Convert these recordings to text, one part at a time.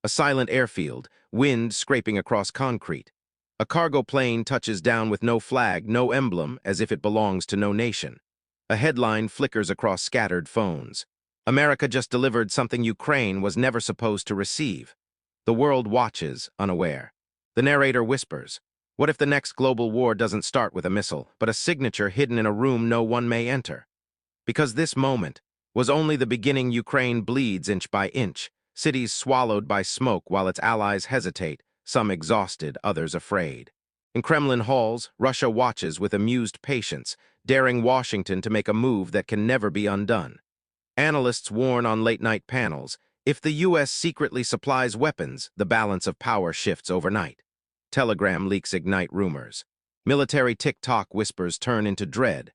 A silent airfield, wind scraping across concrete. A cargo plane touches down with no flag, no emblem, as if it belongs to no nation. A headline flickers across scattered phones. America just delivered something Ukraine was never supposed to receive. The world watches, unaware. The narrator whispers, "What if the next global war doesn't start with a missile, but a signature hidden in a room no one may enter?" Because this moment was only the beginning. Ukraine bleeds inch by inch, cities swallowed by smoke while its allies hesitate, some exhausted, others afraid. In Kremlin halls, Russia watches with amused patience, daring Washington to make a move that can never be undone. Analysts warn on late-night panels, if the U.S. secretly supplies weapons, the balance of power shifts overnight. Telegram leaks ignite rumors. Military tick-tock whispers turn into dread.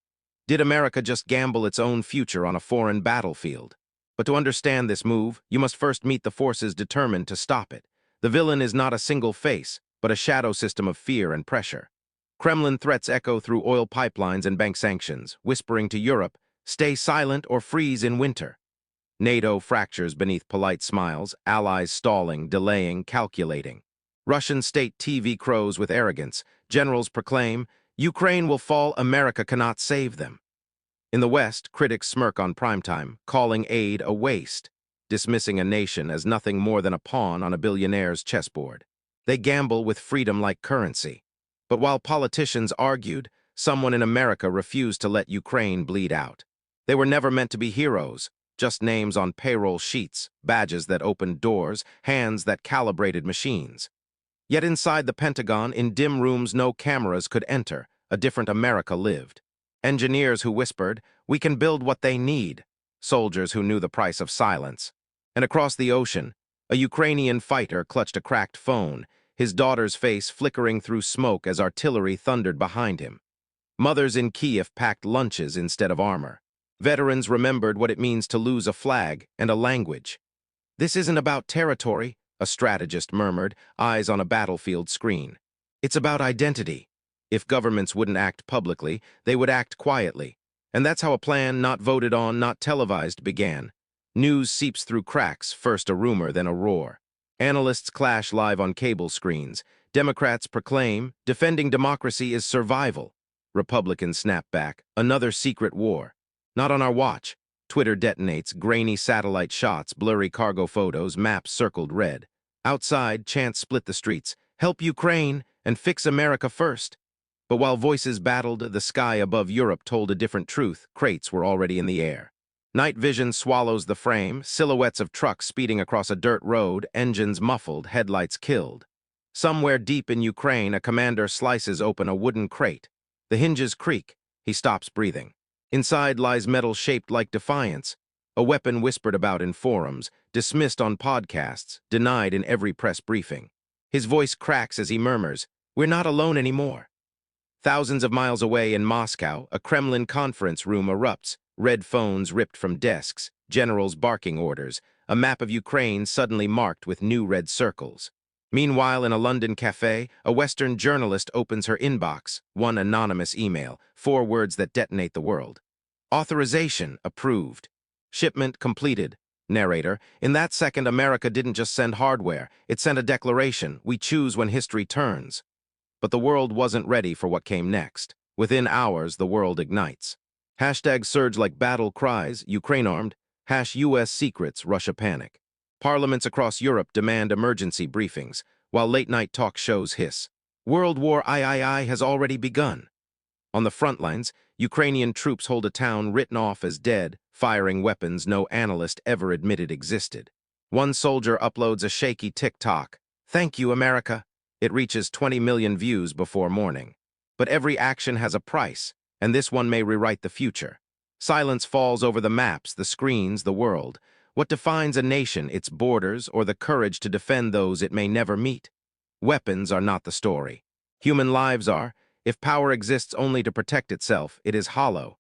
Did America just gamble its own future on a foreign battlefield? But to understand this move, you must first meet the forces determined to stop it. The villain is not a single face, but a shadow system of fear and pressure. Kremlin threats echo through oil pipelines and bank sanctions, whispering to Europe, "Stay silent or freeze in winter." NATO fractures beneath polite smiles, allies stalling, delaying, calculating. Russian state TV crows with arrogance. Generals proclaim, "Ukraine will fall, America cannot save them." In the West, critics smirk on primetime, calling aid a waste, dismissing a nation as nothing more than a pawn on a billionaire's chessboard. They gamble with freedom like currency. But while politicians argued, someone in America refused to let Ukraine bleed out. They were never meant to be heroes, just names on payroll sheets, badges that opened doors, hands that calibrated machines. Yet inside the Pentagon, in dim rooms no cameras could enter, a different America lived. Engineers who whispered, "We can build what they need." Soldiers who knew the price of silence. And across the ocean, a Ukrainian fighter clutched a cracked phone, his daughter's face flickering through smoke as artillery thundered behind him. Mothers in Kiev packed lunches instead of armor. Veterans remembered what it means to lose a flag and a language. "This isn't about territory," a strategist murmured, eyes on a battlefield screen. "It's about identity." If governments wouldn't act publicly, they would act quietly. And that's how a plan not voted on, not televised, began. News seeps through cracks, first a rumor, then a roar. Analysts clash live on cable screens. Democrats proclaim, defending democracy is survival. Republicans snap back, another secret war. Not on our watch. Twitter detonates, grainy satellite shots, blurry cargo photos, maps circled red. Outside, chants split the streets. "Help Ukraine and fix America first." But while voices battled, the sky above Europe told a different truth. Crates were already in the air. Night vision swallows the frame, silhouettes of trucks speeding across a dirt road, engines muffled, headlights killed. Somewhere deep in Ukraine, a commander slices open a wooden crate. The hinges creak. He stops breathing. Inside lies metal shaped like defiance, a weapon whispered about in forums, dismissed on podcasts, denied in every press briefing. His voice cracks as he murmurs, "We're not alone anymore." Thousands of miles away in Moscow, a Kremlin conference room erupts, red phones ripped from desks, generals barking orders, a map of Ukraine suddenly marked with new red circles. Meanwhile, in a London cafe, a Western journalist opens her inbox, one anonymous email, 4 words that detonate the world. "Authorization approved. Shipment completed." Narrator, in that second, America didn't just send hardware, it sent a declaration, "We choose when history turns." But the world wasn't ready for what came next. Within hours, the world ignites. Hashtags surge like battle cries, Ukraine armed, #US secrets, Russia panic. Parliaments across Europe demand emergency briefings, while late-night talk shows hiss. World War III has already begun. On the front lines, Ukrainian troops hold a town written off as dead, firing weapons no analyst ever admitted existed. One soldier uploads a shaky tick-tock. "Thank you, America." It reaches 20 million views before morning. But every action has a price, and this one may rewrite the future. Silence falls over the maps, the screens, the world. What defines a nation, its borders, or the courage to defend those it may never meet? Weapons are not the story. Human lives are. If power exists only to protect itself, it is hollow.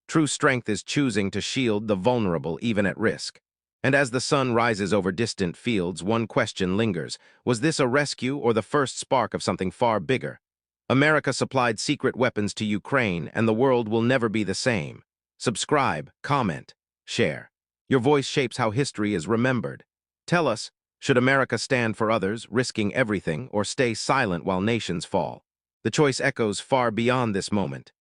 True strength is choosing to shield the vulnerable even at risk. And as the sun rises over distant fields, one question lingers. Was this a rescue or the first spark of something far bigger? America supplied secret weapons to Ukraine, and the world will never be the same. Subscribe, comment, share. Your voice shapes how history is remembered. Tell us, Should America stand for others, risking everything, or stay silent while nations fall? The choice echoes far beyond this moment.